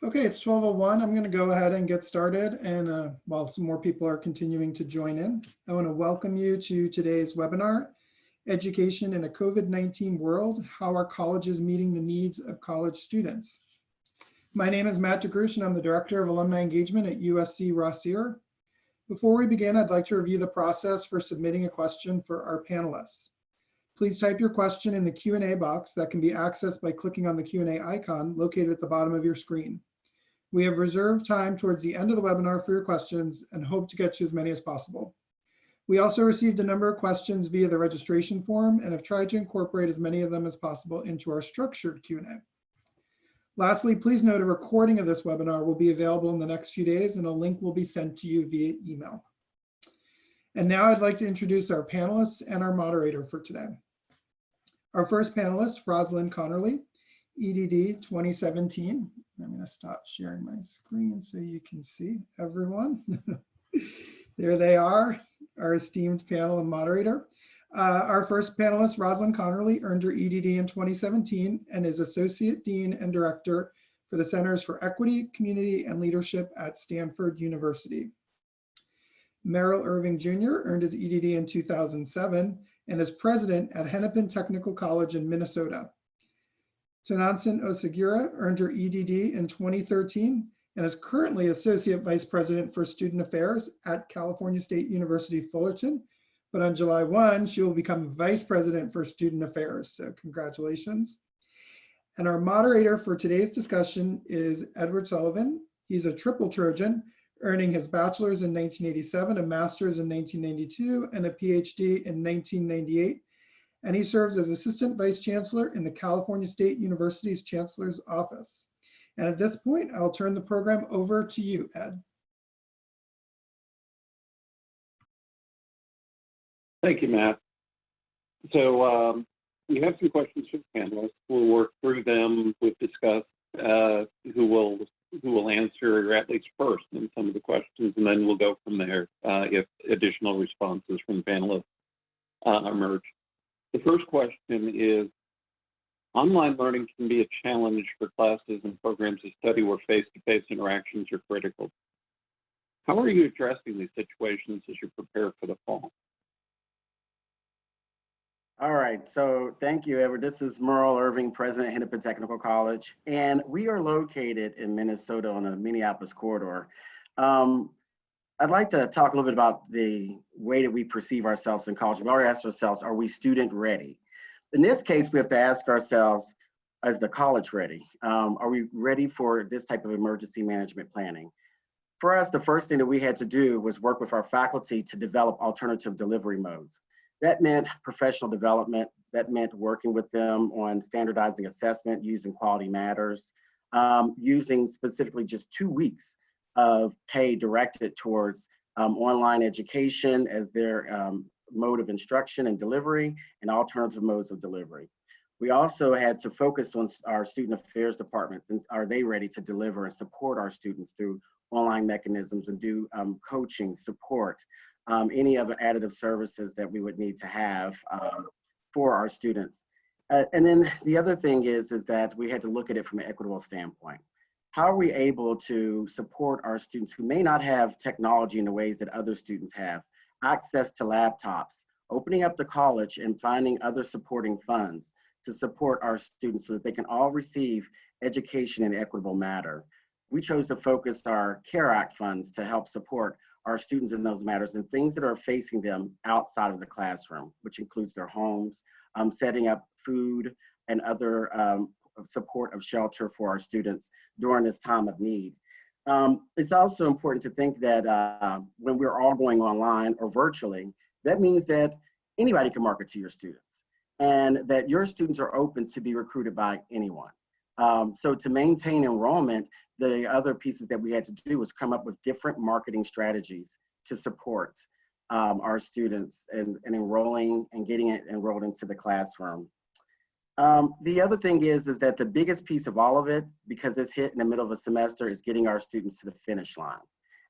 Okay, it's 12:01. I'm going to go ahead and get started. And while some more people are continuing to join in, I want to welcome you to today's webinar, Education in a COVID-19 World, How Are Colleges Meeting the Needs of College Students? My name is Matt DeGrush, and I'm the Director of Alumni Engagement at USC Rossier. Before we begin, I'd like to review the process for submitting a question for our panelists. Please type your question in the Q&A box that can be accessed by clicking on the Q&A icon located at the bottom of your screen. We have reserved time towards the end of the webinar for your questions and hope to get to as many as possible. We also received a number of questions via the registration form and have tried to incorporate as many of them as possible into our structured Q&A. Lastly, please note a recording of this webinar will be available in the next few days and a link will be sent to you via email. And now I'd like to introduce our panelists and our moderator for today. Our first panelist, Rosalind Conerly, EDD 2017. I'm going to stop sharing my screen so you can see everyone. There they are, our esteemed panel and moderator. Our first panelist, Rosalind Conerly, earned her EDD in 2017 and is Associate Dean and Director for the Centers for Equity, Community, and Leadership at Stanford University. Merrill Irving Jr. earned his EDD in 2007 and is President at Hennepin Technical College in Minnesota. Tonantzin Oseguera earned her EDD in 2013 and is currently Associate Vice President for Student Affairs at California State University, Fullerton. But on July 1, she will become Vice President for Student Affairs. So congratulations. And our moderator for today's discussion is Edward Sullivan. He's a triple Trojan, earning his bachelor's in 1987, a master's in 1992, and a PhD in 1998. And he serves as Assistant Vice Chancellor in the California State University's Chancellor's Office. And at this point, I'll turn the program over to you, Ed. Thank you, Matt. So we have some questions for the panelists. We'll work through them. We've discussed who will answer at least first in some of the questions, and then we'll go from there if additional responses from the panelists emerge. The first question is, online learning can be a challenge for classes and programs of study where face-to-face interactions are critical. How are you addressing these situations as you prepare for the fall? All right, so thank you, Edward. This is Merrill Irving, President, Hennepin Technical College, and we are located in Minnesota on the Minneapolis corridor. I'd like to talk a little bit about the way that we perceive ourselves in college. We already asked ourselves, are we student ready? In this case, we have to ask ourselves, is the college ready? Are we ready for this type of emergency management planning? For us, the first thing that we had to do was work with our faculty to develop alternative delivery modes. That meant professional development. That meant working with them on standardizing assessment using Quality Matters, using specifically just 2 weeks of pay directed towards online education as their mode of instruction and delivery and alternative modes of delivery. We also had to focus on our student affairs departments and are they ready to deliver and support our students through online mechanisms and do coaching, support, any other additive services that we would need to have for our students. And then the other thing is that we had to look at it from an equitable standpoint. How are we able to support our students who may not have technology in the ways that other students have, access to laptops, opening up the college and finding other supporting funds to support our students so that they can all receive education in an equitable manner. We chose to focus our CARE Act funds to help support our students in those matters and things that are facing them outside of the classroom, which includes their homes, setting up food and other support of shelter for our students during this time of need. It's also important to think that when we're all going online or virtually, that means that anybody can market to your students and that your students are open to be recruited by anyone. So to maintain enrollment, the other pieces that we had to do was come up with different marketing strategies to support our students and enrolling and getting it enrolled into the classroom. The other thing is that the biggest piece of all of it, because it's hit in the middle of a semester, is getting our students to the finish line.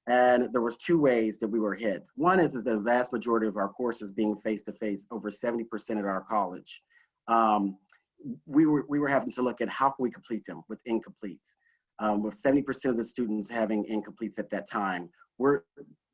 And there was 2 ways that we were hit. One is the vast majority of our courses being face-to-face, over 70% at our college. We were having to look at how can we complete them with incompletes. with 70% of the students having incompletes at that time. We're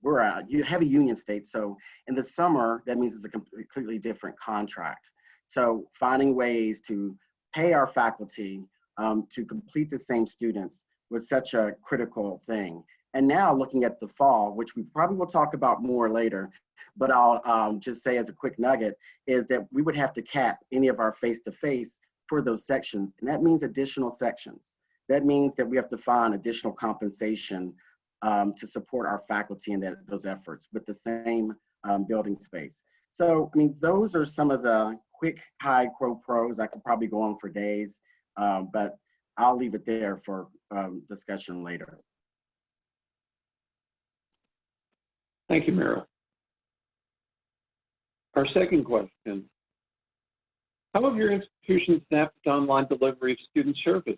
a heavy union state, so in the summer, that means it's a completely different contract. So finding ways to pay our faculty to complete the same students was such a critical thing. And now looking at the fall, which we probably will talk about more later, but I'll just say as a quick nugget, is that we would have to cap any of our face-to-face for those sections. And that means additional sections. That means that we have to find additional compensation to support our faculty in those efforts with the same building space. So, I mean, those are some of the quick high pros. I could probably go on for days, but I'll leave it there for discussion later. Thank you, Merrill. Our second question, how have your institutions staffed online delivery of student service,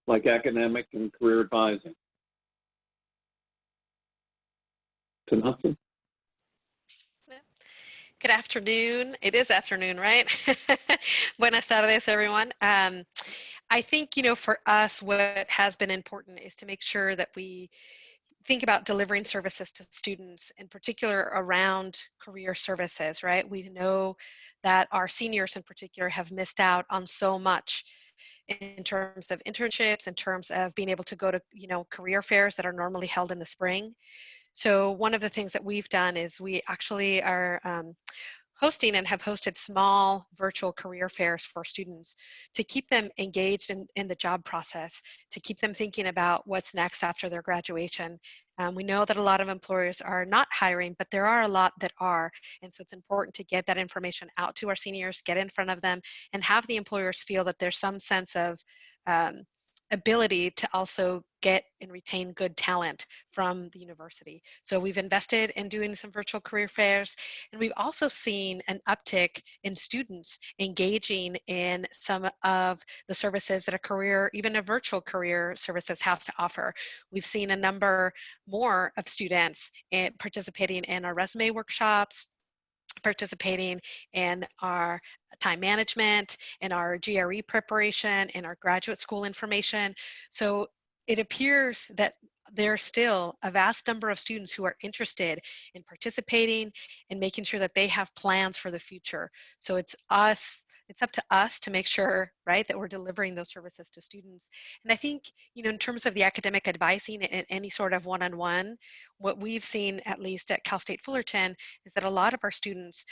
like academic and career advising? Tonantzin? Good afternoon. It is afternoon, right? Buenas tardes, everyone. I think, for us, what has been important is to make sure that we think about delivering services to students, in particular around career services, right? We know that our seniors in particular have missed out on so much in terms of internships, in terms of being able to go to, career fairs that are normally held in the spring. So one of the things that we've done is we actually are hosting and have hosted small virtual career fairs for students to keep them engaged in the job process, to keep them thinking about what's next after their graduation. We know that a lot of employers are not hiring, but there are a lot that are. And so it's important to get that information out to our seniors, get in front of them, and have the employers feel that there's some sense of ability to also get and retain good talent from the university. So we've invested in doing some virtual career fairs, and we've also seen an uptick in students engaging in some of the services that a career, even a virtual career services has to offer. We've seen a number more of students participating in our resume workshops, participating in our time management, in our GRE preparation, in our graduate school information. So it appears that there's still a vast number of students who are interested in participating and making sure that they have plans for the future. So it's up to us to make sure, right, that we're delivering those services to students. And I think, in terms of the academic advising and any sort of one-on-one, what we've seen, at least at Cal State Fullerton, is that a lot of our students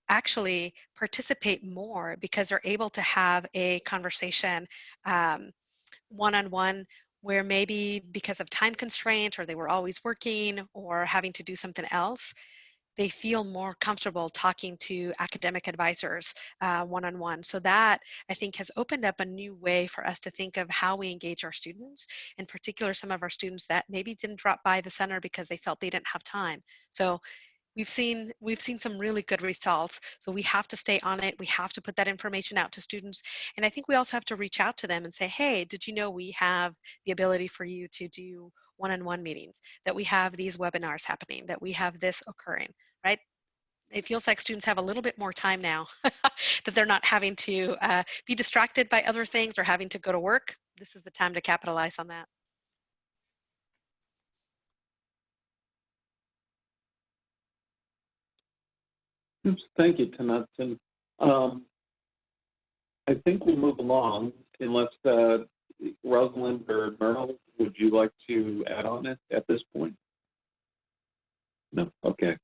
actually participate more because they're able to have a conversation one-on-one, where maybe because of time constraints, or they were always working or having to do something else, they feel more comfortable talking to academic advisors one-on-one. So that, I think, has opened up a new way for us to think of how we engage our students, in particular some of our students that maybe didn't drop by the center because they felt they didn't have time. So we've seen some really good results. So we have to stay on it. We have to put that information out to students. And I think we also have to reach out to them and say, hey, did you know we have the ability for you to do one-on-one meetings, that we have these webinars happening, that we have this occurring, right? It feels like students have a little bit more time now that they're not having to be distracted by other things or having to go to work. This is the time to capitalize on that. Thank you, Tonantzin. I think we'll move along unless Rosalind or Merrill, would you like to add on it at this point? No? Okay.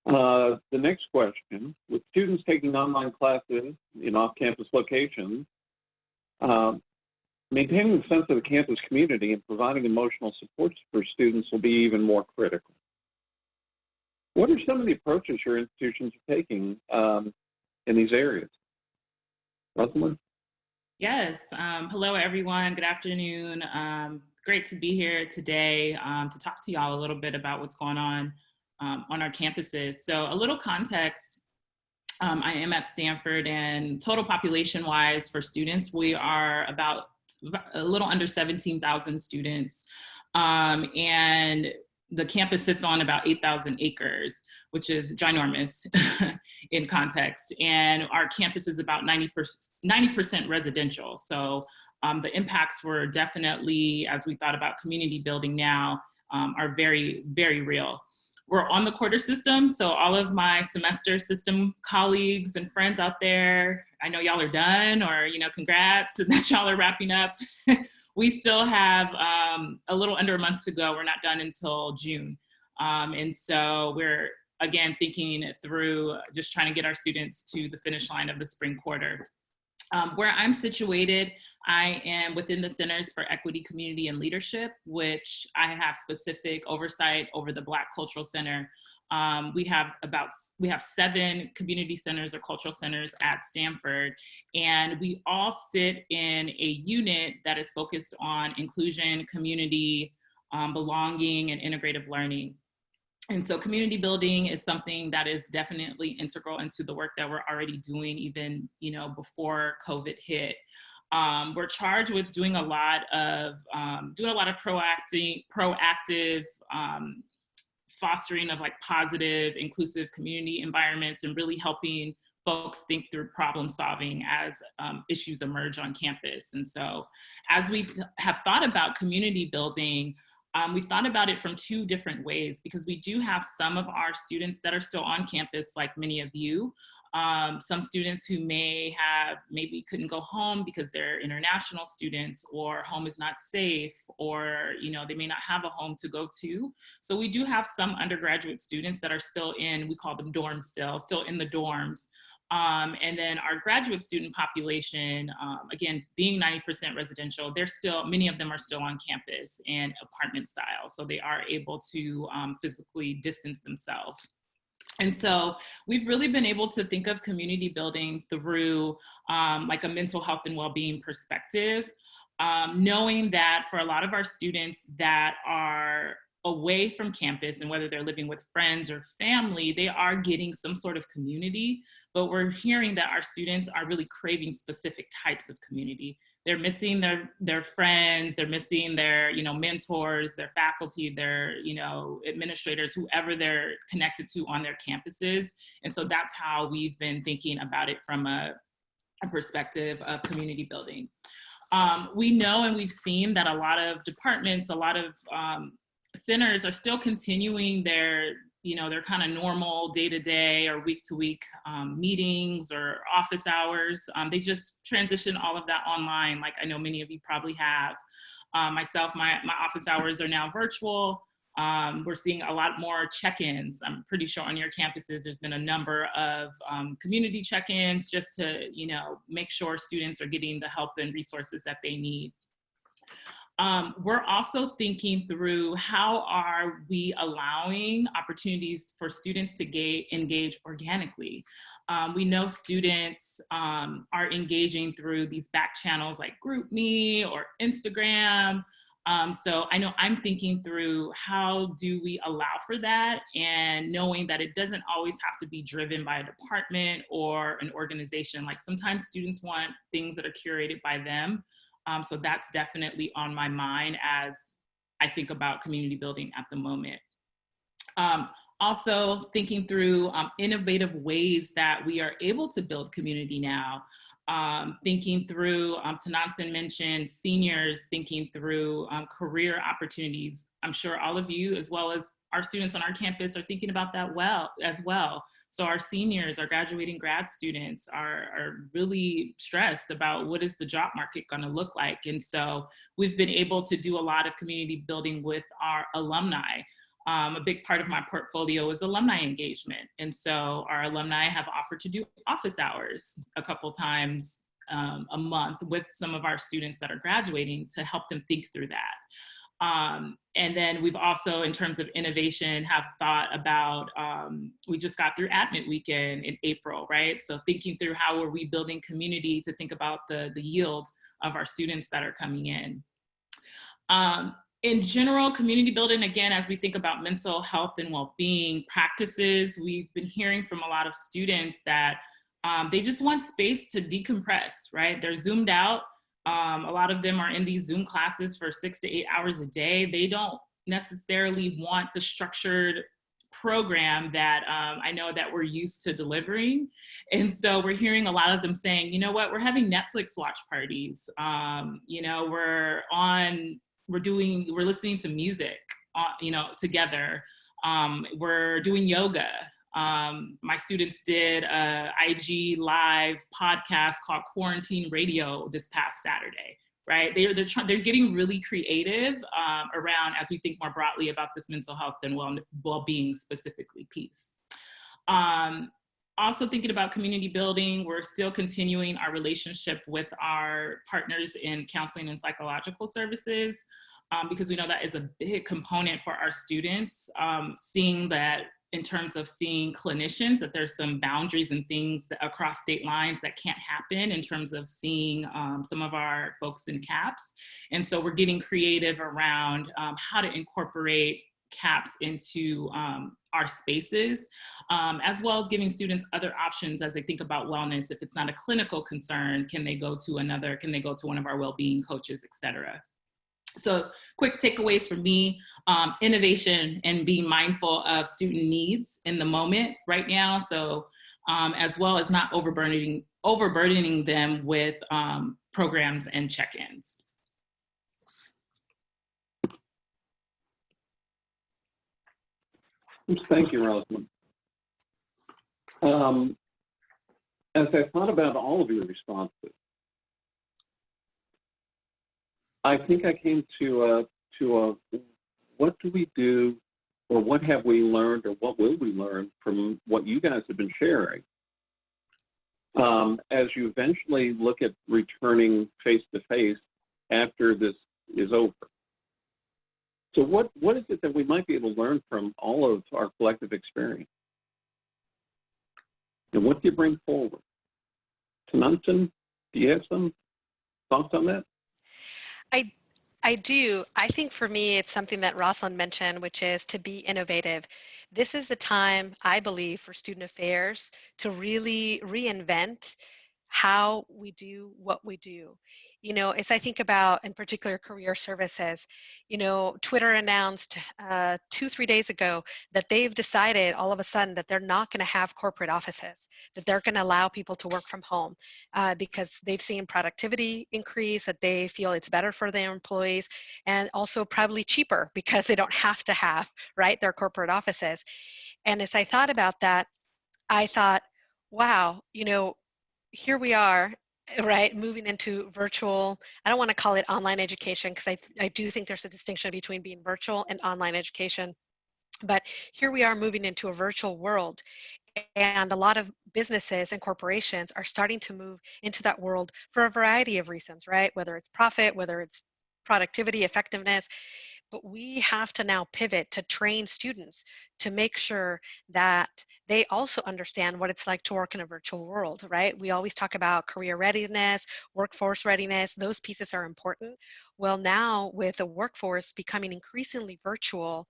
The next question, with students taking online classes in off-campus locations, maintaining the sense of the campus community and providing emotional support for students will be even more critical. What are some of the approaches your institutions are taking in these areas? Rosalind? Yes. Hello, everyone. Good afternoon. Great to be here today to talk to y'all a little bit about what's going on our campuses. So a little context, I am at Stanford, and total population-wise for students, we are about a little under 17,000 students. And the campus sits on about 8,000 acres, which is ginormous in context. And our campus is about 90% residential. So The impacts were definitely, as we thought about community building now, are very, very real. We're on the quarter system, so all of my semester system colleagues and friends out there, I know y'all are done, or congrats that y'all are wrapping up. We still have a little under a month to go. We're not done until June. And so we're, again, thinking through just trying to get our students to the finish line of the spring quarter. Where I'm situated, I am within the Centers for Equity, Community, and Leadership, which I have specific oversight over the Black Cultural Center. We have 7 community centers or cultural centers at Stanford, and we all sit in a unit that is focused on inclusion, community, belonging, and integrative learning. And so community building is something that is definitely integral into the work that we're already doing, even before COVID hit. We're charged with doing a lot of proactive fostering of positive, inclusive community environments, and really helping folks think through problem solving as issues emerge on campus. And so as we have thought about community building, we've thought about it from 2 different ways, because we do have some of our students that are still on campus, like many of you. Some students who maybe couldn't go home because they're international students, or home is not safe, or they may not have a home to go to. So we do have some undergraduate students that are still we call them dorms still in the dorms. And then our graduate student population, again, being 90% residential, many of them are still on campus and apartment style. So they are able to physically distance themselves. And so we've really been able to think of community building through a mental health and well-being perspective, knowing that for a lot of our students that are away from campus, and whether they're living with friends or family, they are getting some sort of community, but we're hearing that our students are really craving specific types of community. They're missing their friends, they're missing their mentors, their faculty, their administrators, whoever they're connected to on their campuses. And so that's how we've been thinking about it from a perspective of community building. We know and we've seen that a lot of departments, a lot of centers are still continuing their kind of normal day-to-day or week-to-week meetings or office hours. They just transition all of that online, like I know many of you probably have. Myself, my office hours are now virtual. We're seeing a lot more check-ins. I'm pretty sure on your campuses, there's been a number of community check-ins just to make sure students are getting the help and resources that they need. We're also thinking through how are we allowing opportunities for students to engage organically. We know students are engaging through these back channels like GroupMe or Instagram. So I know I'm thinking through how do we allow for that, and knowing that it doesn't always have to be driven by a department or an organization. Like sometimes students want things that are curated by them. So that's definitely on my mind as I think about community building at the moment. Also thinking through innovative ways that we are able to build community now. Thinking through, Tonantzin mentioned seniors, thinking through career opportunities. I'm sure all of you, as well as our students on our campus, are thinking about that as well. So our seniors, our graduating grad students are really stressed about what is the job market going to look like. And so we've been able to do a lot of community building with our alumni. A big part of my portfolio is alumni engagement. And so our alumni have offered to do office hours a couple times a month with some of our students that are graduating to help them think through that. And then we've also, in terms of innovation, have thought about, we just got through Admit Weekend in April, right? So thinking through how are we building community to think about the yield of our students that are coming in. In general, community building, again, as we think about mental health and well-being practices, we've been hearing from a lot of students that they just want space to decompress, right? They're zoomed out. A lot of them are in these Zoom classes for 6 to 8 hours a day. They don't necessarily want the structured program that I know that we're used to delivering. And so we're hearing a lot of them saying, you know what, we're having Netflix watch parties. You know, we're listening to music, you know, together. We're doing yoga. My students did a IG live podcast called Quarantine Radio this past Saturday, right? They're getting really creative around, as we think more broadly about this mental health and well-being specifically piece. Also thinking about community building, we're still continuing our relationship with our partners in counseling and psychological services, because we know that is a big component for our students, seeing that in terms of seeing clinicians, that there's some boundaries and things that across state lines that can't happen in terms of seeing some of our folks in CAPS. And so we're getting creative around how to incorporate CAPS into our spaces, as well as giving students other options as they think about wellness. If it's not a clinical concern, can they go to one of our well-being coaches, et cetera. So quick takeaways for me, innovation and being mindful of student needs in the moment right now. So as well as not overburdening them with programs and check-ins. Thank you, Rosalind. As I thought about all of your responses, I think I came to what do we do, or what have we learned, or what will we learn from what you guys have been sharing as you eventually look at returning face-to-face after this is over. So what is it that we might be able to learn from all of our collective experience? And what do you bring forward? Tonantzin, do you have some thoughts on that? I do. I think for me, it's something that Rosalind mentioned, which is to be innovative. This is the time, I believe, for student affairs to really reinvent how we do what we do. You know, as I think about, in particular, career services, you know, Twitter announced 2-3 days ago that they've decided all of a sudden that they're not going to have corporate offices, that they're going to allow people to work from home because they've seen productivity increase, that they feel it's better for their employees, and also probably cheaper because they don't have to have, right, their corporate offices. And as I thought about that, I thought, wow, you know, here we are, right, moving into virtual. I don't want to call it online education because I do think there's a distinction between being virtual and online education. But here we are moving into a virtual world. And a lot of businesses and corporations are starting to move into that world for a variety of reasons, right? Whether it's profit, whether it's productivity, effectiveness. But we have to now pivot to train students to make sure that they also understand what it's like to work in a virtual world, right? We always talk about career readiness, workforce readiness. Those pieces are important. Well, now with the workforce becoming increasingly virtual,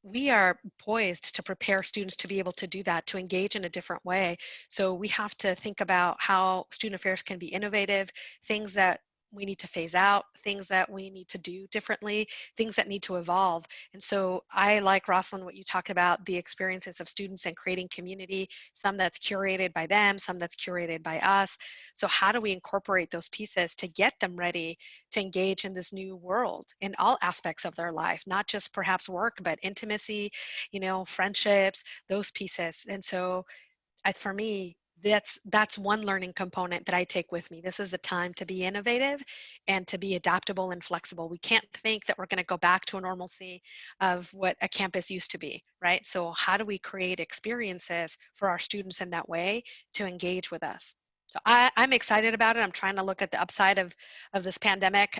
we are poised to prepare students to be able to do that, to engage in a different way. So we have to think about how student affairs can be innovative, things that we need to phase out, things that we need to do differently, things that need to evolve. And so I like, Rosalind, what you talk about, the experiences of students and creating community, some that's curated by them, some that's curated by us. So how do we incorporate those pieces to get them ready to engage in this new world in all aspects of their life, not just perhaps work, but intimacy, you know, friendships, those pieces. And so for me, that's one learning component that I take with me. This is a time to be innovative and to be adaptable and flexible. We can't think that we're going to go back to a normalcy of what a campus used to be, right? So how do we create experiences for our students in that way to engage with us? So I'm excited about it. I'm trying to look at the upside of this pandemic.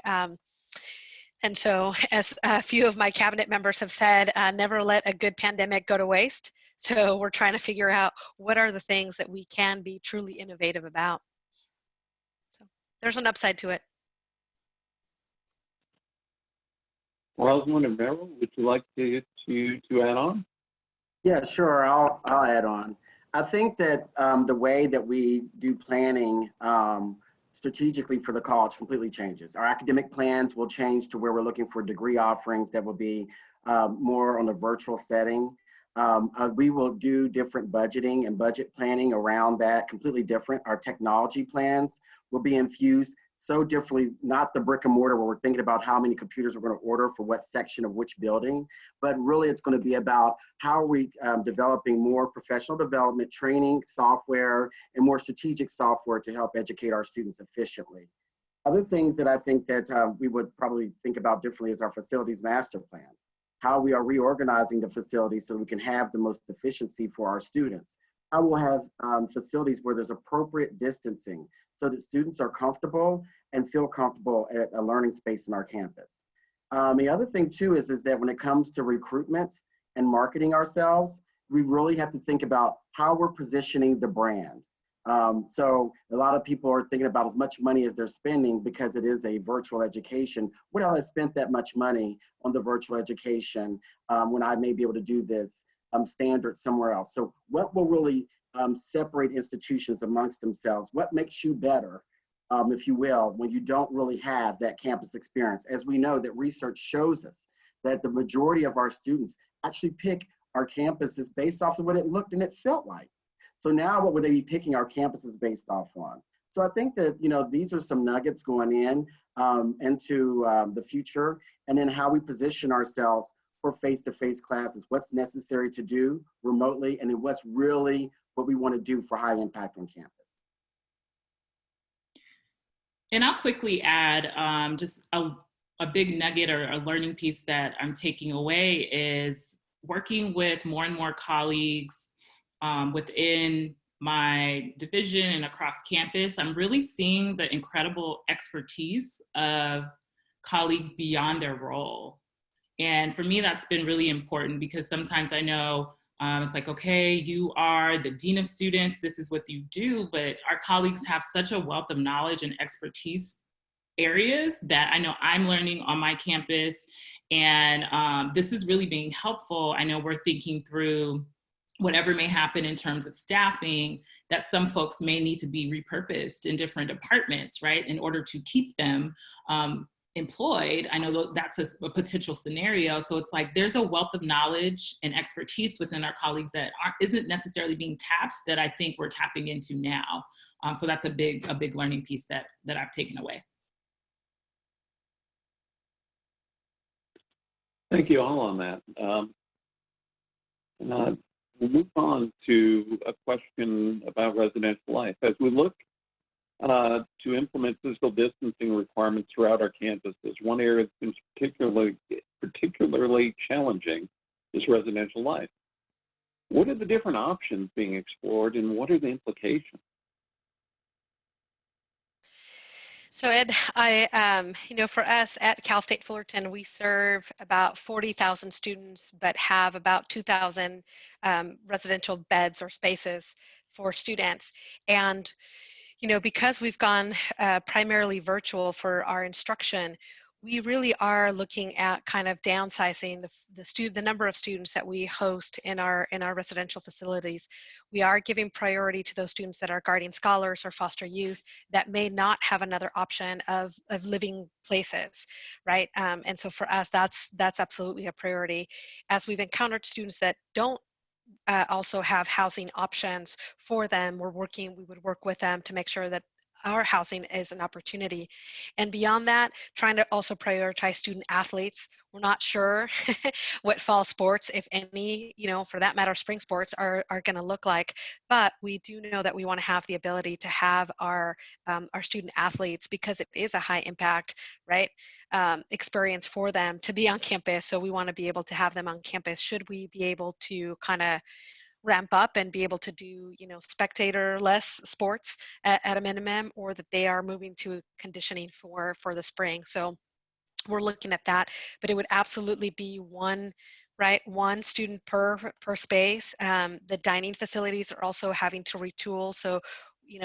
And so, as a few of my cabinet members have said, never let a good pandemic go to waste. So we're trying to figure out what are the things that we can be truly innovative about. So there's an upside to it. Rosalind and Merrill, would you like to add on? Yeah, sure. I'll add on. I think that the way that we do planning strategically for the college completely changes. Our academic plans will change to where we're looking for degree offerings that will be more on a virtual setting. We will do different budgeting and budget planning around that, completely different. Our technology plans will be infused so differently, not the brick and mortar where we're thinking about how many computers we're going to order for what section of which building, but really it's going to be about how are we developing more professional development, training, software, and more strategic software to help educate our students efficiently. Other things that I think that we would probably think about differently is our facilities master plan, how we are reorganizing the facilities so we can have the most efficiency for our students. How we'll have facilities where there's appropriate distancing so that students are comfortable and feel comfortable at a learning space in our campus. The other thing too is that when it comes to recruitment and marketing ourselves, we really have to think about how we're positioning the brand. So a lot of people are thinking about as much money as they're spending because it is a virtual education. Would I have spent that much money on the virtual education when I may be able to do this standard somewhere else? So what will really separate institutions amongst themselves? What makes you better, if you will, when you don't really have that campus experience? As we know that research shows us that the majority of our students actually pick our campuses based off of what it looked and it felt like. So now what would they be picking our campuses based off on? So I think that, you know, these are some nuggets going into the future, and then how we position ourselves for face-to-face classes, what's necessary to do remotely, and then what's really what we want to do for high impact on campus. And I'll quickly add just a big nugget or a learning piece that I'm taking away is working with more and more colleagues within my division and across campus. I'm really seeing the incredible expertise of colleagues beyond their role. And for me, that's been really important because sometimes I know it's like, okay, you are the dean of students, this is what you do, but our colleagues have such a wealth of knowledge and expertise areas that I know I'm learning on my campus. And this is really being helpful. I know we're thinking through whatever may happen in terms of staffing, that some folks may need to be repurposed in different departments, right, in order to keep them employed. I know that's a potential scenario. So it's like there's a wealth of knowledge and expertise within our colleagues that isn't necessarily being tapped that I think we're tapping into now. So that's a big learning piece that I've taken away. Thank you all on that. We'll move on to a question about residential life. As we look to implement physical distancing requirements throughout our campuses, one area that's been particularly challenging is residential life. What are the different options being explored and what are the implications? So Ed, for us at Cal State Fullerton, we serve about 40,000 students, but have about 2,000 residential beds or spaces for students. And, because we've gone primarily virtual for our instruction, we really are looking at kind of downsizing the number of students that we host in our residential facilities. We are giving priority to those students that are guardian scholars or foster youth that may not have another option of living places, right? And so for us, that's absolutely a priority. As we've encountered students that don't also have housing options for them, we would work with them to make sure that our housing is an opportunity. And beyond that, trying to also prioritize student athletes. We're not sure what fall sports, if any, for that matter, spring sports are going to look like, but we do know that we want to have the ability to have our student athletes, because it is a high impact, right, experience for them to be on campus. So we want to be able to have them on campus should we be able to kind of ramp up and be able to do, spectator-less sports at a minimum, or that they are moving to conditioning for the spring. So we're looking at that, but it would absolutely be one student per space. The dining facilities are also having to retool. So,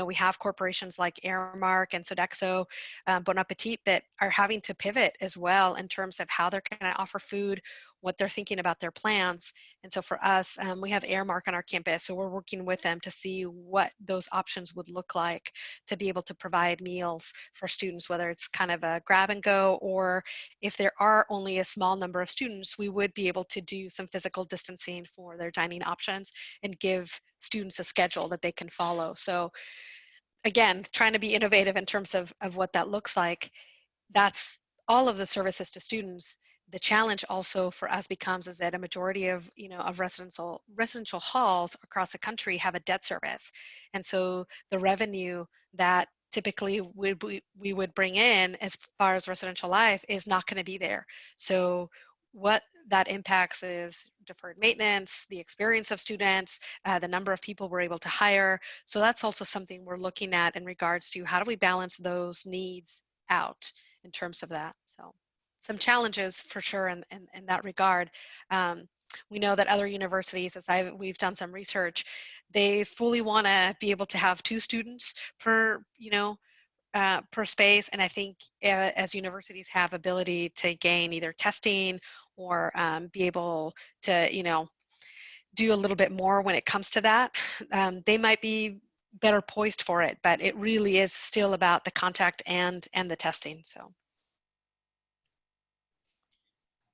we have corporations like Airmark and Sodexo, Bon Appetit, that are having to pivot as well in terms of how they're going to offer food, what they're thinking about their plans. And so for us, we have Airmark on our campus, so we're working with them to see what those options would look like to be able to provide meals for students, whether it's kind of a grab and go, or if there are only a small number of students, we would be able to do some physical distancing for their dining options and give students a schedule that they can follow. So again, trying to be innovative in terms of what that looks like. That's all of the services to students. The challenge also for us becomes is that a majority of, of residential halls across the country have a debt service. And so the revenue that typically we would bring in as far as residential life is not going to be there. So what that impacts is deferred maintenance, the experience of students, the number of people we're able to hire. So that's also something we're looking at in regards to how do we balance those needs out in terms of that. So some challenges for sure in that regard. We know that other universities, we've done some research, they fully want to be able to have 2 students per, per space. And I think as universities have ability to gain either testing or be able to, do a little bit more when it comes to that, they might be better poised for it, but it really is still about the contact and the testing. So.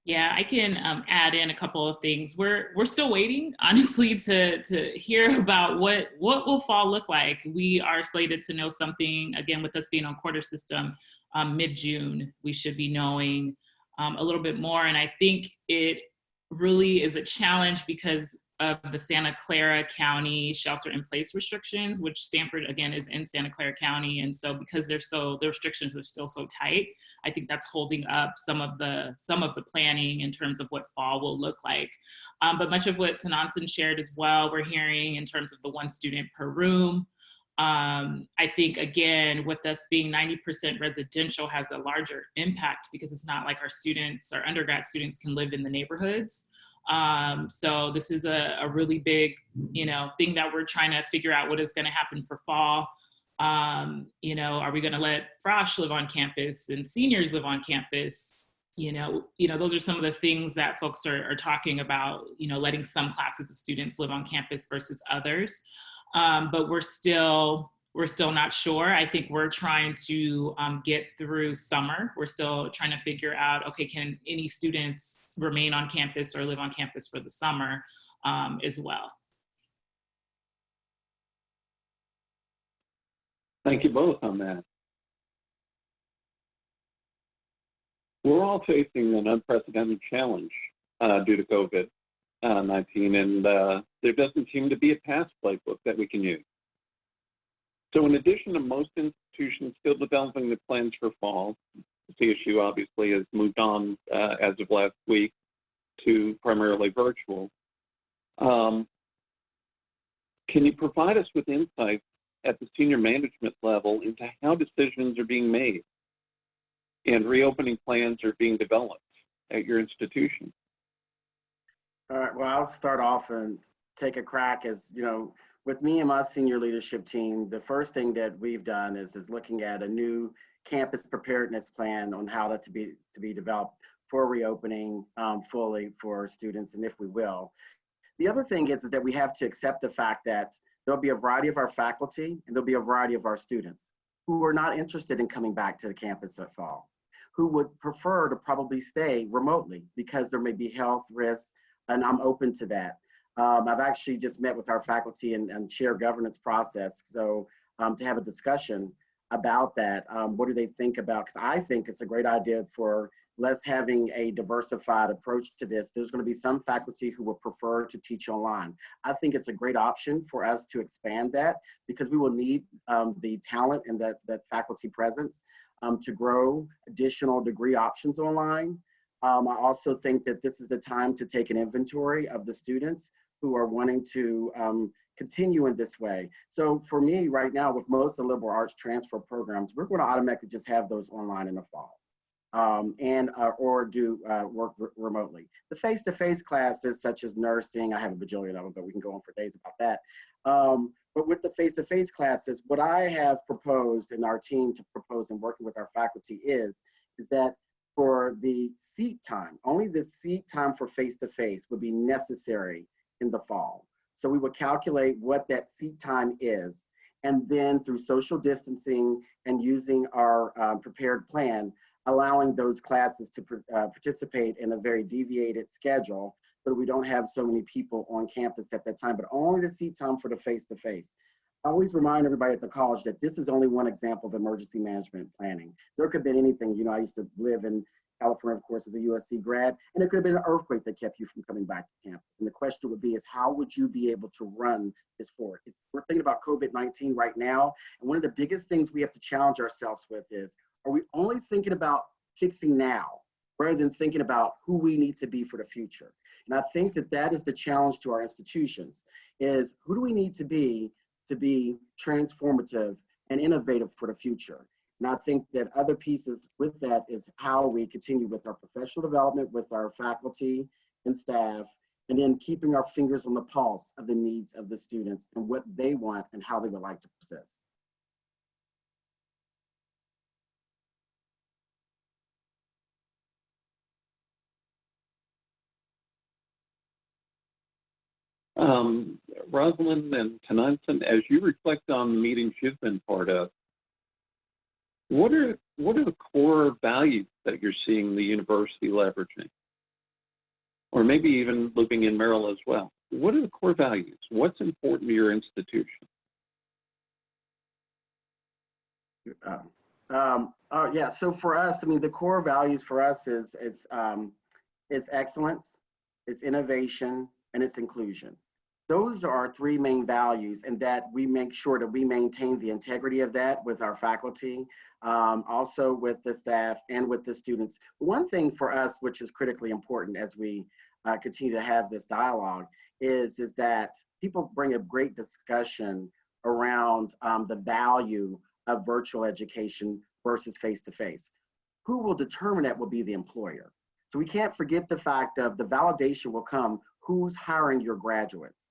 Yeah, I can add in a couple of things. We're still waiting, honestly, to hear about what will fall look like. We are slated to know something, again, with us being on quarter system, mid-June. We should be knowing a little bit more. And I think it really is a challenge because of the Santa Clara County shelter-in-place restrictions, which Stanford, again, is in Santa Clara County. And so because the restrictions are still so tight, I think that's holding up some of the planning in terms of what fall will look like. But much of what Tonantzin shared as well, we're hearing in terms of the 1 student per room. I think, again, with us being 90% residential has a larger impact because it's not like our undergrad students can live in the neighborhoods. So this is a really big, thing that we're trying to figure out what is going to happen for fall. Are we going to let Frosh live on campus and seniors live on campus? Those are some of the things that folks are talking about, letting some classes of students live on campus versus others. But we're still not sure. I think we're trying to get through summer. We're still trying to figure out, okay, can any students remain on campus or live on campus for the summer as well? Thank you both on that. We're all facing an unprecedented challenge due to COVID-19, and there doesn't seem to be a past playbook that we can use. So in addition to most institutions still developing the plans for fall, the CSU obviously has moved on as of last week to primarily virtual. Can you provide us with insights at the senior management level into how decisions are being made and reopening plans are being developed at your institution? All right, well, I'll start off and take a crack as, with me and my senior leadership team, the first thing that we've done is looking at a new campus preparedness plan on how to be developed for reopening fully for students, and if we will. The other thing is that we have to accept the fact that there'll be a variety of our faculty and there'll be a variety of our students who are not interested in coming back to the campus at fall, who would prefer to probably stay remotely because there may be health risks, and I'm open to that. I've actually just met with our faculty and chair governance process, so to have a discussion about that. What do they think about? Because I think it's a great idea for less having a diversified approach to this. There's going to be some faculty who would prefer to teach online. I think it's a great option for us to expand that because we will need the talent and that faculty presence to grow additional degree options online. I also think that this is the time to take an inventory of the students who are wanting to continue in this way. So for me right now, with most of the liberal arts transfer programs, we're going to automatically just have those online in the fall or do work remotely. The face-to-face classes such as nursing, I have a bajillion of them, but we can go on for days about that. But with the face-to-face classes, what I have proposed and our team to propose and working with our faculty is that for the seat time. Only the seat time for face-to-face would be necessary in the fall. So we would calculate what that seat time is, and then through social distancing and using our prepared plan, allowing those classes to participate in a very deviated schedule, so that we don't have so many people on campus at that time, but only the seat time for the face-to-face. I always remind everybody at the college that this is only one example of emergency management planning. There could have been anything. You know, I used to live in California, of course, as a USC grad, and it could have been an earthquake that kept you from coming back to campus. And the question would be is how would you be able to run this forward? We're thinking about COVID-19 right now, and one of the biggest things we have to challenge ourselves with is, are we only thinking about fixing now rather than thinking about who we need to be for the future? And I think that that is the challenge to our institutions, is who do we need to be transformative and innovative for the future? And I think that other pieces with that is how we continue with our professional development, with our faculty and staff, and then keeping our fingers on the pulse of the needs of the students and what they want and how they would like to persist. Rosalind and Tonantzin, as you reflect on the meetings you've been part of, what are the core values that you're seeing the university leveraging? Or maybe even looking in Merrill as well. What are the core values? What's important to your institution? Yeah, so for us, I mean, the core values for us is excellence, it's innovation, and it's inclusion. Those are our three main values, and that we make sure that we maintain the integrity of that with our faculty, also with the staff and with the students. One thing for us, which is critically important as we continue to have this dialogue, is that people bring a great discussion around the value of virtual education versus face-to-face. Who will determine that will be the employer. So we can't forget the fact of the validation will come, who's hiring your graduates.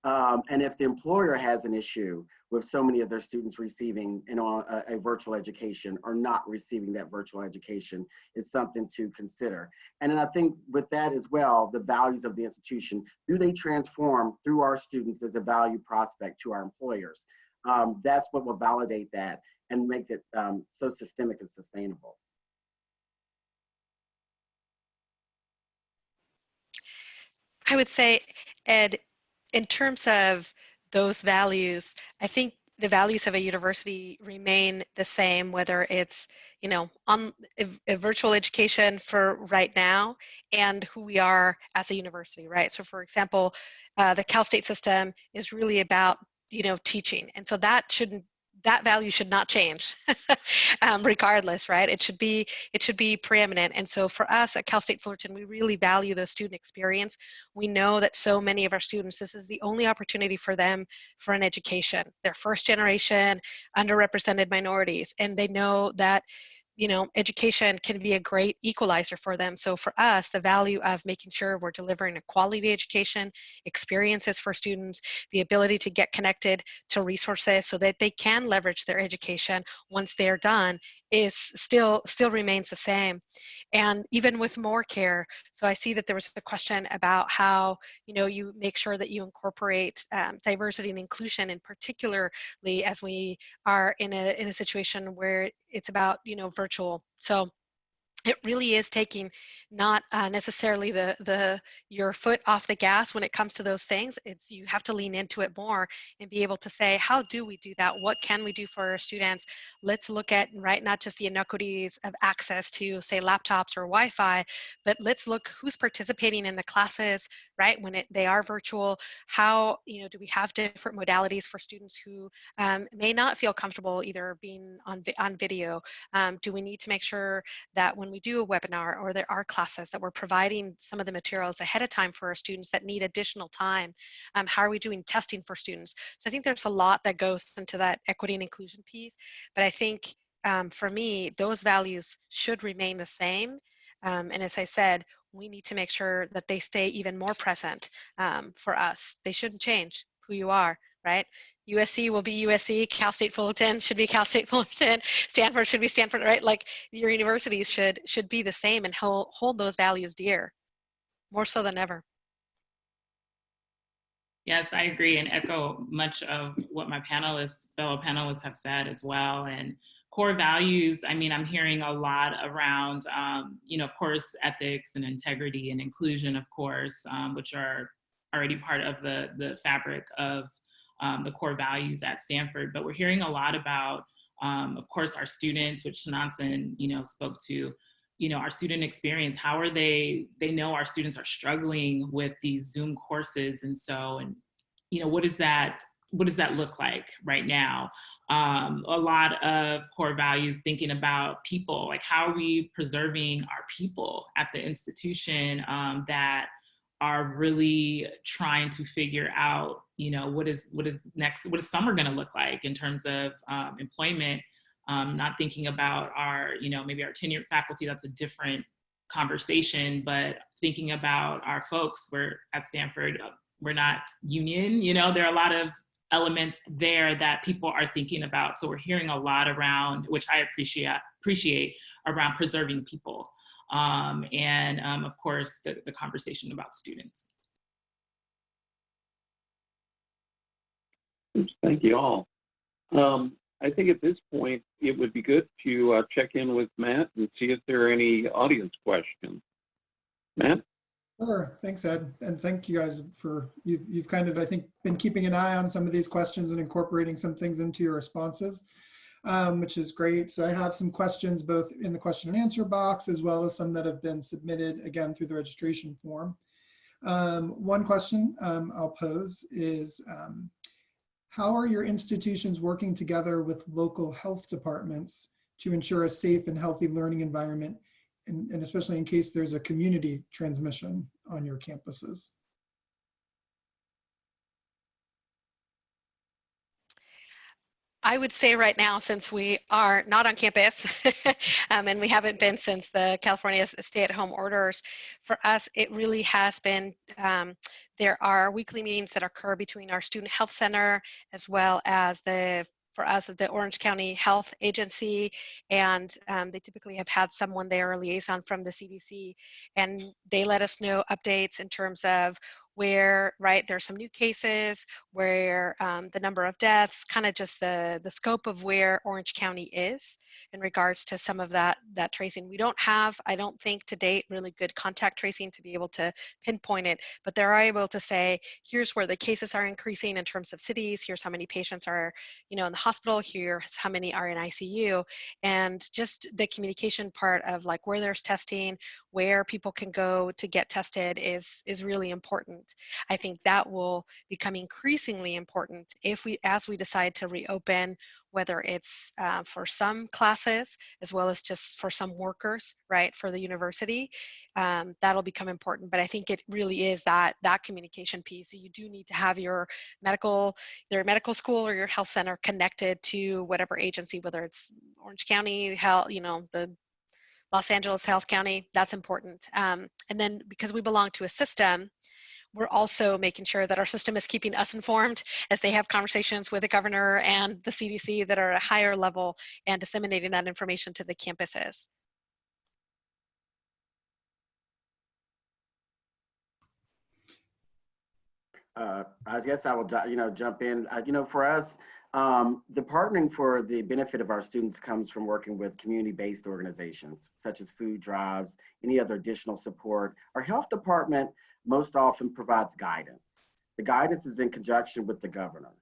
And if the employer has an issue with so many of their students receiving a virtual education or not receiving that virtual education, is something to consider. And then I think with that as well, the values of the institution, do they transform through our students as a value prospect to our employers? That's what will validate that and make it so systemic and sustainable. I would say, Ed, in terms of those values, I think the values of a university remain the same, whether it's, you know, on a virtual education for right now and who we are as a university, right? So for example, the Cal State system is really about, you know, teaching. And so that value should not change regardless, right? It should be preeminent. And so for us at Cal State Fullerton, we really value the student experience. We know that so many of our students, this is the only opportunity for them for an education. They're first generation, underrepresented minorities, and they know that, you know, education can be a great equalizer for them. So for us, the value of making sure we're delivering a quality education, experiences for students, the ability to get connected to resources so that they can leverage their education once they're done is still remains the same. And even with more care, so I see that there was a question about how, you know, you make sure that you incorporate diversity and inclusion, and particularly as we are in a situation where it's about, you know, virtual. So it really is taking not necessarily your foot off the gas when it comes to those things. It's, you have to lean into it more and be able to say, how do we do that? What can we do for our students? Let's look at, right, not just the inequities of access to, say, laptops or Wi-Fi, but let's look who's participating in the classes, right, when they are virtual. How, you know, do we have different modalities for students who may not feel comfortable either being on video? Do we need to make sure that when we do a webinar or there are classes that we're providing some of the materials ahead of time for our students that need additional time? How are we doing testing for students? So I think there's a lot that goes into that equity and inclusion piece, but I think for me, those values should remain the same. And as I said, we need to make sure that they stay even more present for us. They shouldn't change who you are, right? USC will be USC, Cal State Fullerton should be Cal State Fullerton, Stanford should be Stanford, right? Like your universities should be the same and hold those values dear, more so than ever. Yes, I agree and echo much of what my fellow panelists have said as well. And core values, I mean, I'm hearing a lot around, of course, ethics and integrity and inclusion, of course, which are already part of the fabric of the core values at Stanford. But we're hearing a lot about, of course, our students, which Tonantzin, spoke to, our student experience. How are they know our students are struggling with these Zoom courses. And so, what does that look like right now? A lot of core values thinking about people, like how are we preserving our people at the institution that are really trying to figure out, what is summer going to look like in terms of employment, not thinking about our, maybe our tenured faculty, that's a different conversation, but thinking about our folks, we're at Stanford, we're not union, there are a lot of elements there that people are thinking about. So we're hearing a lot around, which I appreciate around preserving people. And of course, the conversation about students. Thank you all. I think at this point, it would be good to check in with Matt and see if there are any audience questions. Matt? Sure, thanks, Ed. And thank you guys for, you've kind of, I think, been keeping an eye on some of these questions and incorporating some things into your responses, which is great. So I have some questions both in the question and answer box, as well as some that have been submitted, again, through the registration form. One question I'll pose is, how are your institutions working together with local health departments to ensure a safe and healthy learning environment, and especially in case there's a community transmission on your campuses? I would say right now, since we are not on campus and we haven't been since the California stay-at-home orders, for us, it really has been, there are weekly meetings that occur between our student health center as well as for us, the Orange County Health Agency, and they typically have had someone there, a liaison from the CDC, and they let us know updates in terms of where, right, there's some new cases, where the number of deaths, kind of just the scope of where Orange County is in regards to some of that tracing. We don't have, I don't think to date, really good contact tracing to be able to pinpoint it, but they're able to say, here's where the cases are increasing in terms of cities, here's how many patients are, in the hospital, here's how many are in ICU, and just the communication part of like where there's testing, where people can go to get tested is really important. I think that will become increasingly important as we decide to reopen, whether it's for some classes as well as just for some workers, right, for the university. That'll become important, but I think it really is that communication piece. So you do need to have your medical school or your health center connected to whatever agency, whether it's Orange County Health, the Los Angeles Health County, that's important. And then because we belong to a system, we're also making sure that our system is keeping us informed as they have conversations with the governor and the CDC that are at a higher level and disseminating that information to the campuses. I guess I will, jump in. For us, the partnering for the benefit of our students comes from working with community-based organizations, such as food drives, any other additional support. Our health department most often provides guidance. The guidance is in conjunction with the governor.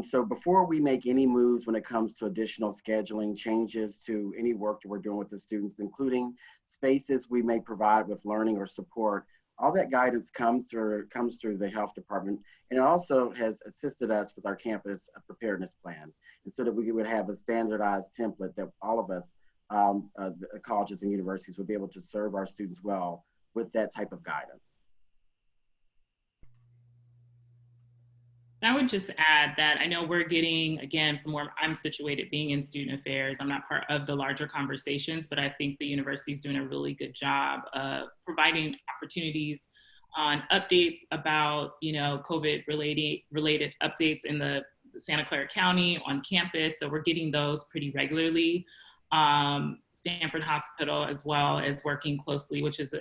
So before we make any moves when it comes to additional scheduling changes to any work that we're doing with the students, including spaces we may provide with learning or support, all that guidance comes through the health department, and it also has assisted us with our campus preparedness plan, and so that we would have a standardized template that all of us, the colleges and universities, would be able to serve our students well with that type of guidance. I would just add that I know we're getting, again, from where I'm situated, being in student affairs, I'm not part of the larger conversations, but I think the university is doing a really good job of providing opportunities on updates about, COVID related updates in the Santa Clara County on campus. So we're getting those pretty regularly. Stanford Hospital as well as working closely, which is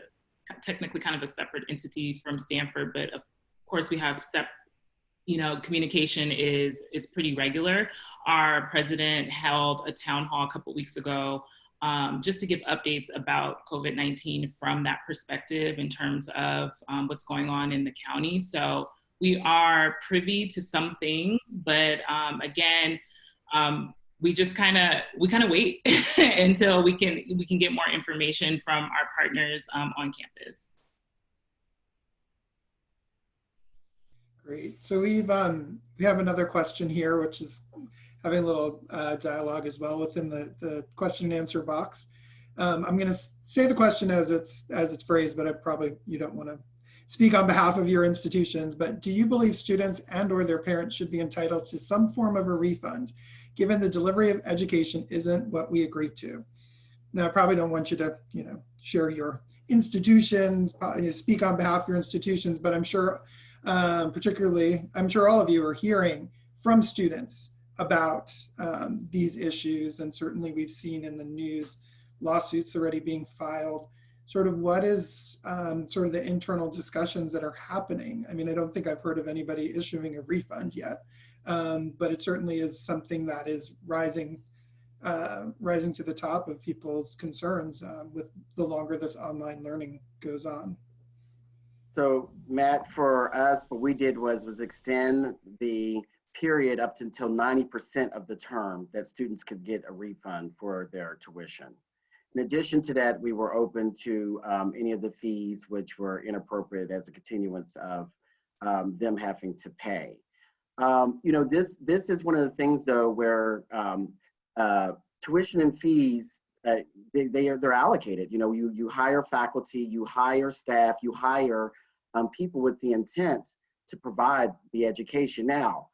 technically kind of a separate entity from Stanford, but of course we have communication is pretty regular. Our president held a town hall a couple weeks ago just to give updates about COVID-19 from that perspective in terms of what's going on in the county. So we are privy to some things, but again, we just kind of wait until we can get more information from our partners on campus. Great. So we have another question here, which is having a little dialogue as well within the question and answer box. I'm going to say the question as it's phrased, but you don't want to speak on behalf of your institutions. But do you believe students and/or their parents should be entitled to some form of a refund, given the delivery of education isn't what we agreed to? Now, I probably don't want you to, share your institutions, speak on behalf of your institutions, but I'm sure, I'm sure all of you are hearing from students about these issues, and certainly we've seen in the news lawsuits already being filed. Sort of what is sort of the internal discussions that are happening? I mean, I don't think I've heard of anybody issuing a refund yet, but it certainly is something that is rising to the top of people's concerns with the longer this online learning goes on. So Matt, for us, what we did was extend the period up until 90% of the term that students could get a refund for their tuition. In addition to that, we were open to any of the fees which were inappropriate as a continuance of them having to pay. This is one of the things though where tuition and fees, they're allocated. You hire faculty, you hire staff, you hire people with the intent to provide the education. Now,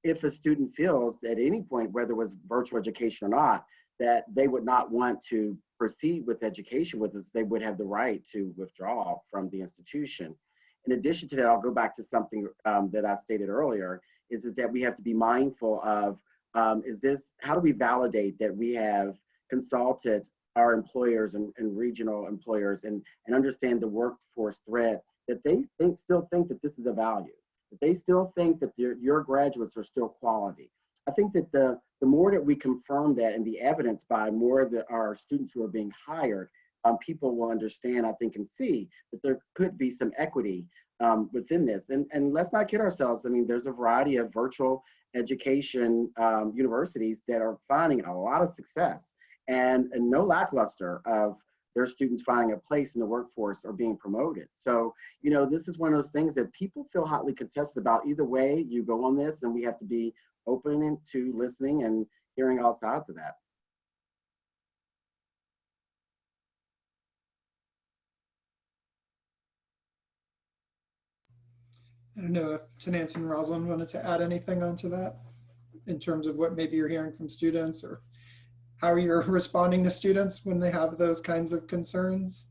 if a student feels at any point, whether it was virtual education or not, that they would not want to proceed with education with us, they would have the right to withdraw from the institution. In addition to that, I'll go back to something that I stated earlier, is that we have to be mindful of, how do we validate that we have consulted our employers and regional employers and understand the workforce threat, that they still think that this is a value, that they still think that your graduates are still quality. I think that the more that we confirm that and the evidence by more of our students who are being hired, people will understand, I think, and see that there could be some equity within this. And let's not kid ourselves. I mean, there's a variety of virtual education universities that are finding a lot of success and no lackluster of their students finding a place in the workforce or being promoted. So, this is one of those things that people feel hotly contested about. Either way you go on this, and we have to be open to listening and hearing all sides of that. I don't know if Tonantzin and Rosalind wanted to add anything onto that in terms of what maybe you're hearing from students or how you're responding to students when they have those kinds of concerns.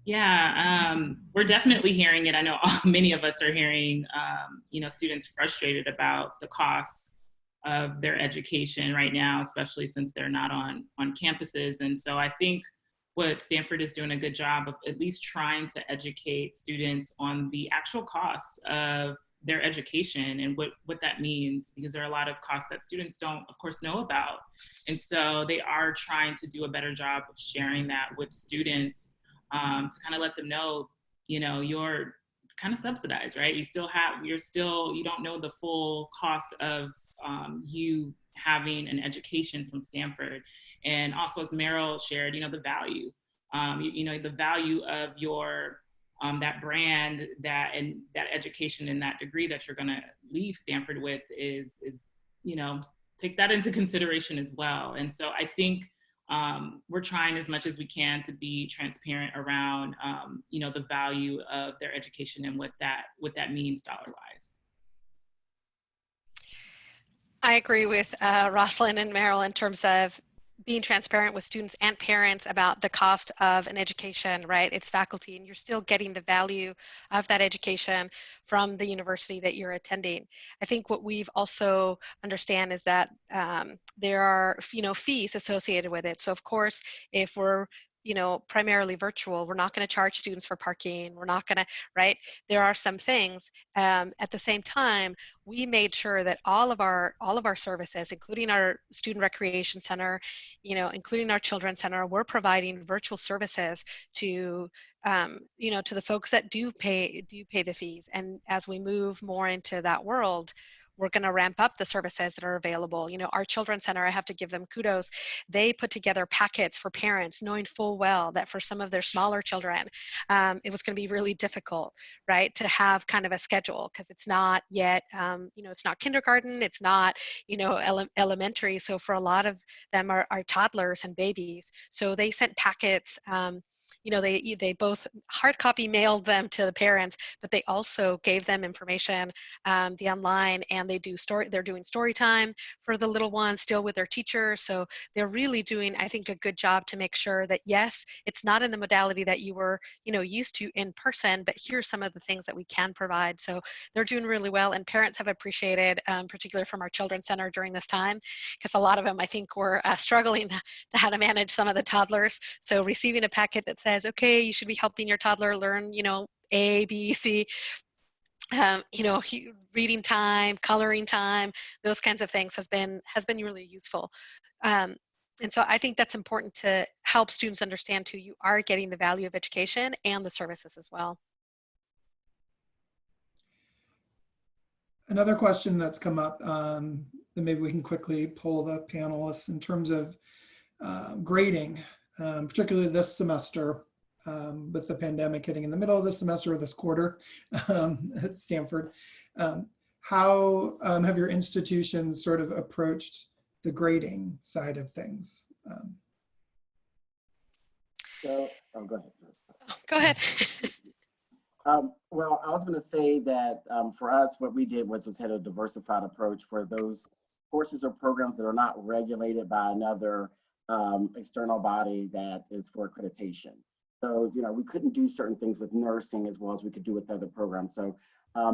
Yeah, we're definitely hearing it. I know many of us are hearing, students frustrated about the cost of their education right now, especially since they're not on campuses. And so I think what Stanford is doing a good job of at least trying to educate students on the actual cost of their education and what that means, because there are a lot of costs that students don't, of course, know about. And so they are trying to do a better job of sharing that with students to kind of let them know, it's kind of subsidized, right? You don't know the full cost of you having an education from Stanford. And also, as Merrill shared, the value, the value of your that brand, that education and that degree that you're going to leave Stanford with is take that into consideration as well. And so I think we're trying as much as we can to be transparent around the value of their education and what that means dollar-wise. I agree with Rosalind and Merrill in terms of being transparent with students and parents about the cost of an education, right? It's faculty, and you're still getting the value of that education from the university that you're attending. I think what we've also understand is that there are, fees associated with it. So of course, if we're primarily virtual, we're not going to charge students for parking. We're not going to, right? There are some things. At the same time, we made sure that all of our services, including our student recreation center, including our children's center, we're providing virtual services to to the folks that do pay the fees. And as we move more into that world, we're going to ramp up the services that are available. Our children's center, I have to give them kudos. They put together packets for parents, knowing full well that for some of their smaller children, it was going to be really difficult, right, to have kind of a schedule, because it's not yet, it's not kindergarten, it's not, elementary. So for a lot of them are toddlers and babies. So they sent packets. They both hard copy mailed them to the parents, but they also gave them information, the online, and they're doing story time for the little ones still with their teacher. So they're really doing, I think, a good job to make sure that, yes, it's not in the modality that you were, used to in person, but here's some of the things that we can provide. So they're doing really well, and parents have appreciated, particularly from our children's center during this time, because a lot of them, I think, were struggling to how to manage some of the toddlers. So receiving a packet that says, okay, you should be helping your toddler learn, A, B, C, reading time, coloring time, those kinds of things has been really useful. And so I think that's important to help students understand too, you are getting the value of education and the services as well. Another question that's come up, and maybe we can quickly poll the panelists in terms of grading, particularly this semester, with the pandemic hitting in the middle of the semester or this quarter at Stanford. How have your institutions sort of approached the grading side of things? So, go ahead. Go ahead. Well, I was going to say that for us, what we did was had a diversified approach for those courses or programs that are not regulated by another external body that is for accreditation. So, we couldn't do certain things with nursing as well as we could do with other programs. So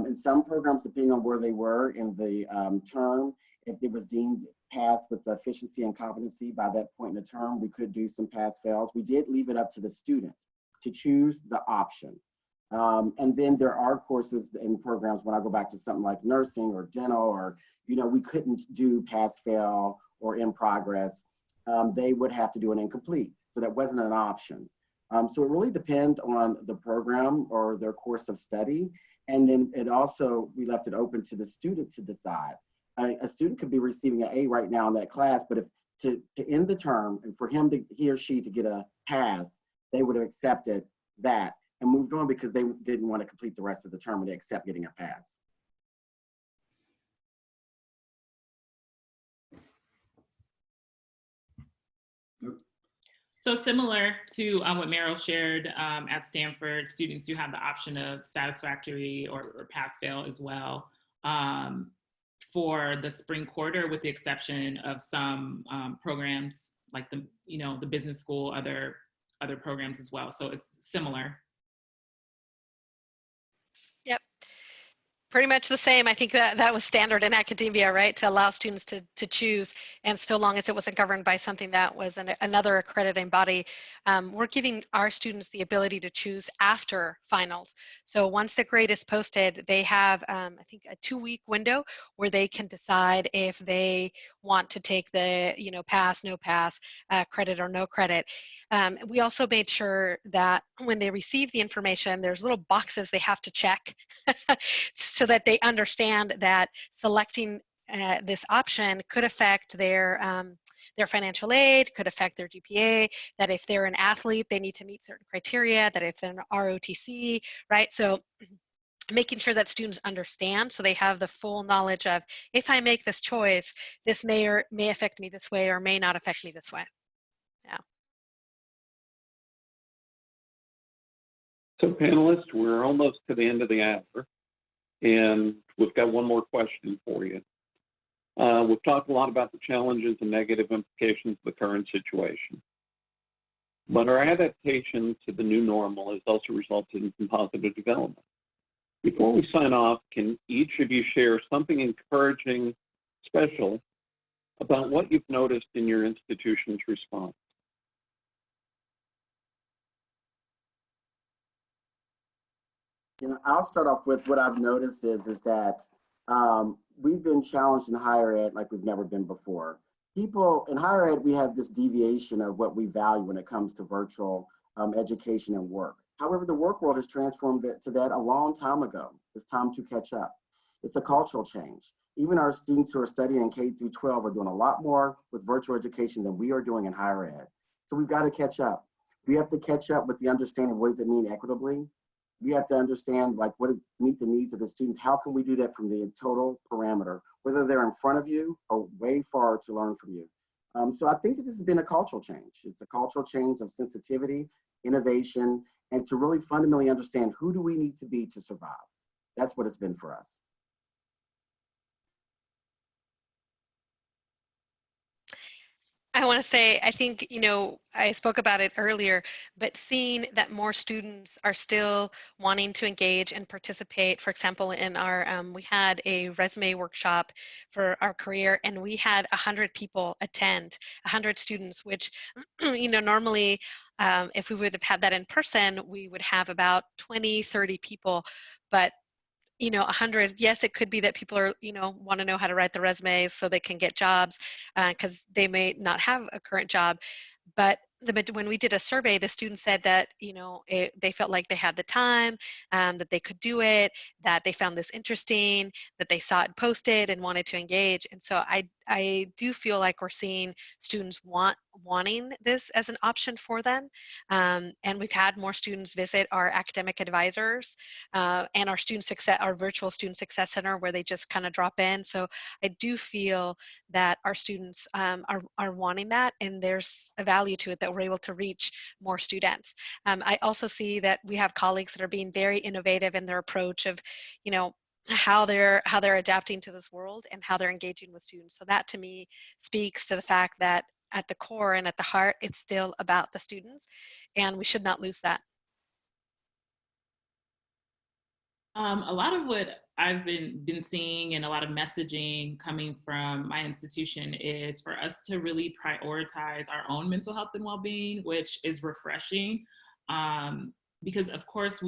in some programs, depending on where they were in the term, if it was deemed passed with efficiency and competency by that point in the term, we could do some pass fails. We did leave it up to the student to choose the option. And then there are courses and programs, when I go back to something like nursing or dental, or, we couldn't do pass fail or in progress. They would have to do an incomplete. So that wasn't an option. So it really depends on the program or their course of study. And then it also, we left it open to the student to decide. A student could be receiving an A right now in that class, but if to end the term and for he or she to get a pass, they would have accepted that and moved on because they didn't want to complete the rest of the term and they accept getting a pass. So similar to what Merrill shared at Stanford, students do have the option of satisfactory or pass-fail as well for the spring quarter, with the exception of some programs like the business school, other programs as well. So it's similar. Yep. Pretty much the same. I think that was standard in academia, right? To allow students to choose, and so long as it wasn't governed by something that was another accrediting body, we're giving our students the ability to choose after finals. So once the grade is posted, they have, I think, a 2-week window where they can decide if they want to take the, pass, no pass, credit or no credit. We also made sure that when they receive the information, there's little boxes they have to check so that they understand that selecting this option could affect their financial aid, could affect their GPA, that if they're an athlete, they need to meet certain criteria, that if they're an ROTC, right? So making sure that students understand so they have the full knowledge of, if I make this choice, this may affect me this way or may not affect me this way. Yeah. So panelists, we're almost to the end of the hour, and we've got one more question for you. We've talked a lot about the challenges and negative implications of the current situation. But our adaptation to the new normal has also resulted in some positive development. Before we sign off, can each of you share something encouraging, special, about what you've noticed in your institution's response? You know, I'll start off with what I've noticed is that we've been challenged in higher ed like we've never been before. People in higher ed, we have this deviation of what we value when it comes to virtual education and work. However, the work world has transformed to that a long time ago. It's time to catch up. It's a cultural change. Even our students who are studying in K through 12 are doing a lot more with virtual education than we are doing in higher ed. So we've got to catch up. We have to catch up with the understanding of what does it mean equitably. We have to understand like what meet the needs of the students. How can we do that from the total parameter, whether they're in front of you or way far to learn from you. So I think that this has been a cultural change. It's a cultural change of sensitivity, innovation, and to really fundamentally understand who do we need to be to survive. That's what it's been for us. I want to say, I think, you know, I spoke about it earlier, but seeing that more students are still wanting to engage and participate. For example, in our, we had a resume workshop for our career, and we had 100 people attend, 100 students, which, you know, normally, if we would have had that in person, we would have about 20, 30 people, but you know, 100, yes, it could be that people are, you know, want to know how to write the resumes so they can get jobs because they may not have a current job. But when we did a survey, the students said that, you know, they felt like they had the time, that they could do it, that they found this interesting, that they saw it posted and wanted to engage. And so I do feel like we're seeing students wanting this as an option for them. And we've had more students visit our academic advisors and our student success, our virtual student success center, where they just kind of drop in. So I do feel that our students are wanting that, and there's a value to it that we're able to reach more students. I also see that we have colleagues that are being very innovative in their approach of, you know, how they're adapting to this world and how they're engaging with students. So that to me speaks to the fact that at the core and at the heart, it's still about the students, and we should not lose that. A lot of what I've been seeing and a lot of messaging coming from my institution is for us to really prioritize our own mental health and well-being, which is refreshing because of course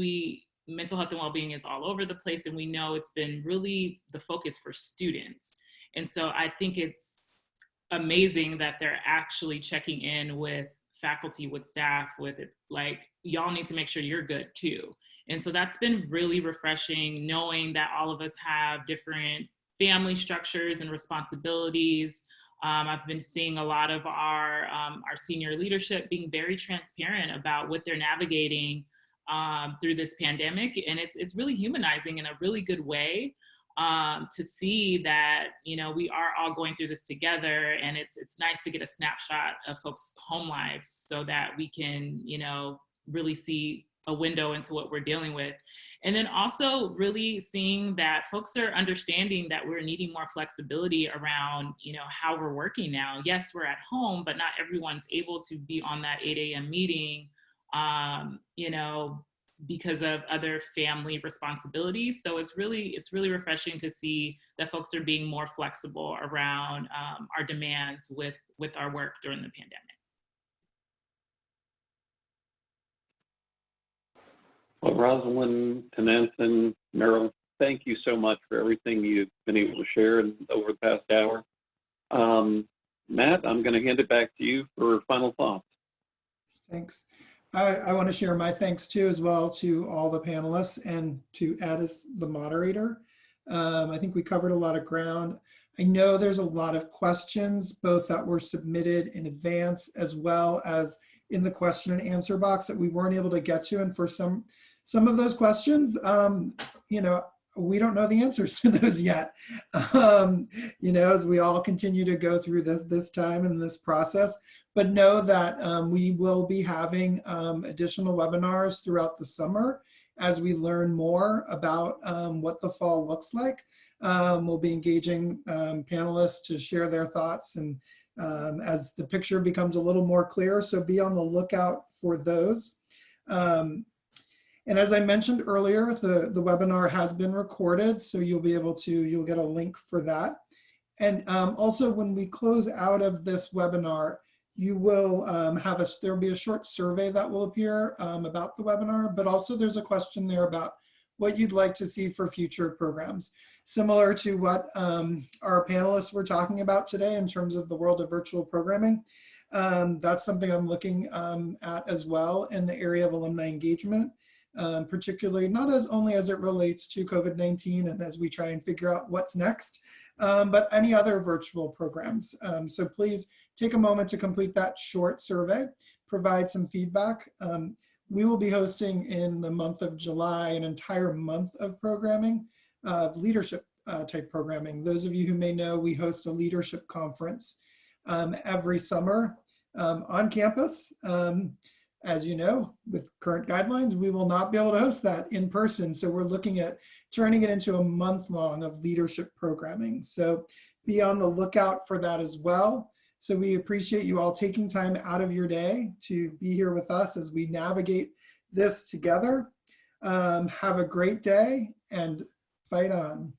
mental health and well-being is all over the place, and we know it's been really the focus for students. And so I think it's amazing that they're actually checking in with faculty, with staff, with it, like, y'all need to make sure you're good too. And so that's been really refreshing, knowing that all of us have different family structures and responsibilities. I've been seeing a lot of our senior leadership being very transparent about what they're navigating through this pandemic. And it's really humanizing in a really good way to see that, you know, we are all going through this together, and it's nice to get a snapshot of folks' home lives so that we can, you know, really see a window into what we're dealing with. And then also really seeing that folks are understanding that we're needing more flexibility around, you know, how we're working now. Yes, we're at home, but not everyone's able to be on that 8 a.m. meeting, you know, because of other family responsibilities. So it's really refreshing to see that folks are being more flexible around our demands with our work during the pandemic. Well, Rosalind, Tonantzin, Merrill, thank you so much for everything you've been able to share over the past hour. Matt, I'm going to hand it back to you for final thoughts. Thanks. I want to share my thanks too as well to all the panelists and to Addis, the moderator. I think we covered a lot of ground. I know there's a lot of questions, both that were submitted in advance as well as in the question and answer box that we weren't able to get to. And for some of those questions, you know, we don't know the answers to those yet. You know, as we all continue to go through this time and this process, but know that we will be having additional webinars throughout the summer as we learn more about what the fall looks like. We'll be engaging panelists to share their thoughts and as the picture becomes a little more clear, so be on the lookout for those. And as I mentioned earlier, the webinar has been recorded, so you'll get a link for that. And also when we close out of this webinar, you will there'll be a short survey that will appear about the webinar, but also there's a question there about what you'd like to see for future programs. Similar to what our panelists were talking about today in terms of the world of virtual programming. That's something I'm looking at as well in the area of alumni engagement, particularly not only as it relates to COVID-19 and as we try and figure out what's next, but any other virtual programs. So please take a moment to complete that short survey, provide some feedback. We will be hosting in the month of July an entire month of programming, of leadership type programming. Those of you who may know, we host a leadership conference every summer on campus. As you know, with current guidelines, we will not be able to host that in person. So we're looking at turning it into a month-long of leadership programming. So be on the lookout for that as well. So we appreciate you all taking time out of your day to be here with us as we navigate this together. Have a great day and fight on.